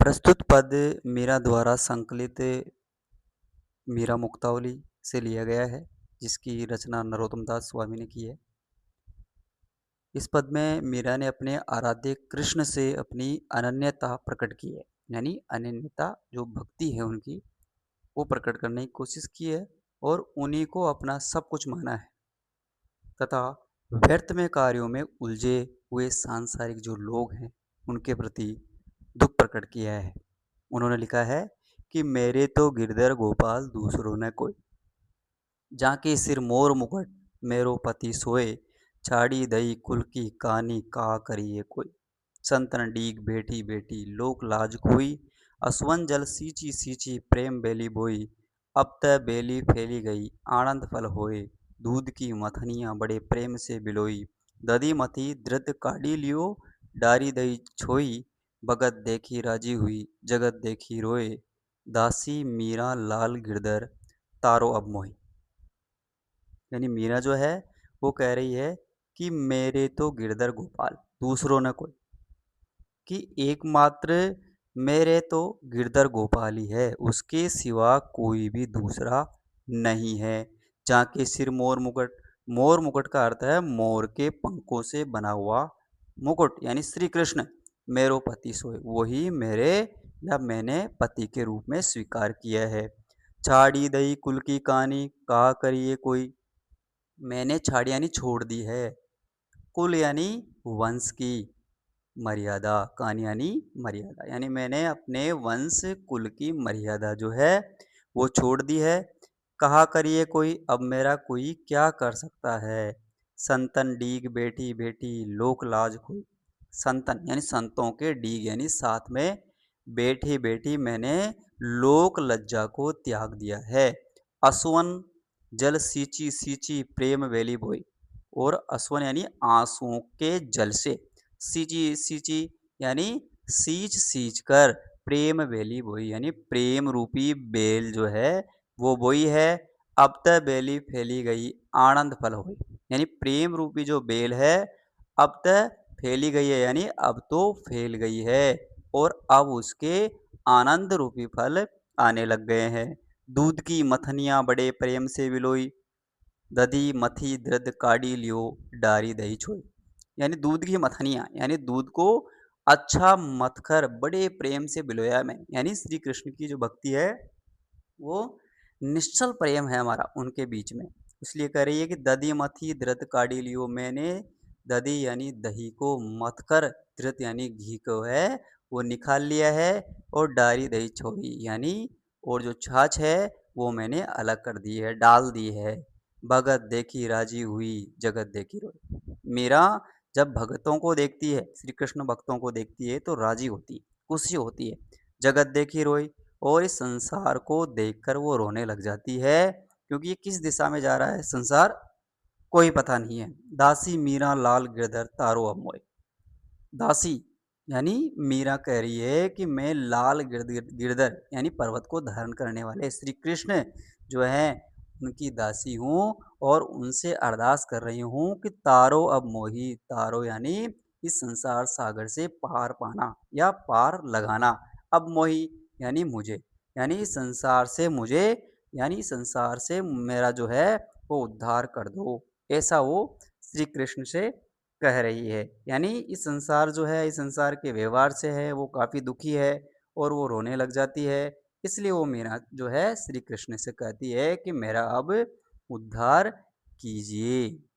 प्रस्तुत पद मीरा द्वारा संकलित मीरा मुक्तावली से लिया गया है, जिसकी रचना नरोत्तम दास स्वामी ने की है। इस पद में मीरा ने अपने आराध्य कृष्ण से अपनी अनन्यता प्रकट की है। यानी अनन्यता जो भक्ति है उनकी, वो प्रकट करने की कोशिश की है और उन्हीं को अपना सब कुछ माना है तथा व्यर्थ में कार्यों में उलझे हुए सांसारिक जो लोग हैं, उनके प्रति दुख प्रकट किया है। उन्होंने लिखा है कि मेरे तो गिरधर गोपाल दूसरों ने कोई, जाके सिर मोर मुकुट मेरो पति सोए, छाड़ी दई कुल की कानी का करिए कोई। संतन डीग बेटी बेटी लोक लाज खोई, असवन जल सींची सींची प्रेम बेली बोई। अब त बेली फैली गई आनंद फल होए, दूध की मथनियाँ बड़े प्रेम से बिलोई। दधी मथी धृत काढ़ी लियो, डारी दई छोई। भगत देखी राजी हुई जगत देखी रोए, दासी मीरा लाल गिरधर तारो अब मोही। यानी मीरा जो है वो कह रही है कि मेरे तो गिरधर गोपाल दूसरों ने कोई, कि एकमात्र मेरे तो गिरधर गोपाल ही है, उसके सिवा कोई भी दूसरा नहीं है। जाके सिर मोर मुकुट, मोर मुकुट का अर्थ है मोर के पंखों से बना हुआ मुकुट, यानी श्री कृष्ण मेरो पति सोए, वही मेरे या मैंने पति के रूप में स्वीकार किया है। छाड़ी दई कुल की कहानी कहा करिए कोई, मैंने छाड़ी यानी छोड़ दी है, कुल यानी वंश की, मर्यादा, कहानी यानी मर्यादा, यानी मैंने अपने वंश कुल की मर्यादा जो है वो छोड़ दी है। कहा करिए कोई, अब मेरा कोई क्या कर सकता है। संतन डीग बेटी बेटी लोक लाज खोई, संतन यानी संतों के डीग यानी साथ में बैठी बैठी मैंने लोक लज्जा को त्याग दिया है। असुवन जल सींची सींची प्रेम वेली बोई, और असवन यानी आंसुओं के जल से, सींची सींची यानी सींच सींच कर प्रेम बेली बोई, यानी प्रेम रूपी बेल जो है वो बोई है। अब त बेली फैली गई आनंद फल हुई, यानी प्रेम रूपी जो बेल है अब त फैली गई है, यानी अब तो फैल गई है और अब उसके आनंद रूपी फल आने लग गए हैं। दूध की मथनियां बड़े प्रेम से बिलोई, दधी मथी दृढ़ काढ़ी लियो, डारी दही छोई। यानी दूध की मथनियाँ, यानी दूध को अच्छा मथकर बड़े प्रेम से बिलोया मैं, यानी श्री कृष्ण की जो भक्ति है वो निश्चल प्रेम है हमारा उनके बीच में। इसलिए कह रही है कि दधी मथी धृत काढ़ी लियो, मैंने दधी यानी दही को मथकर, धृत यानी घी को है वो निकाल लिया है, और डारी दही छोड़ी यानी और जो छाछ है वो मैंने अलग कर दी है, डाल दी है। भगत देखी राजी हुई जगत देखी रोई। मीरा जब भगतों को देखती है, श्री कृष्ण भक्तों को देखती है तो राजी होती है, खुशी होती है। जगत देखी रोई, और इस संसार को देखकर वो रोने लग जाती है, क्योंकि ये किस दिशा में जा रहा है संसार कोई पता नहीं है। दासी मीरा लाल गिरधर तारो अब मोय, दासी यानी मीरा कह रही है कि मैं लाल गिरधर यानी पर्वत को धारण करने वाले श्री कृष्ण जो है उनकी दासी हूँ, और उनसे अरदास कर रही हूँ कि तारो अब मोही, तारो यानी इस संसार सागर से पार पाना या पार लगाना, अब मोही यानी मुझे, यानी इस संसार से मुझे, यानी इस संसार से मेरा जो है वो उद्धार कर दो, ऐसा वो श्री कृष्ण से कह रही है। यानी इस संसार जो है, इस संसार के व्यवहार से है वो काफ़ी दुखी है और वो रोने लग जाती है। इसलिए वो मीरा जो है श्री कृष्ण से कहती है कि मेरा अब उद्धार कीजिए।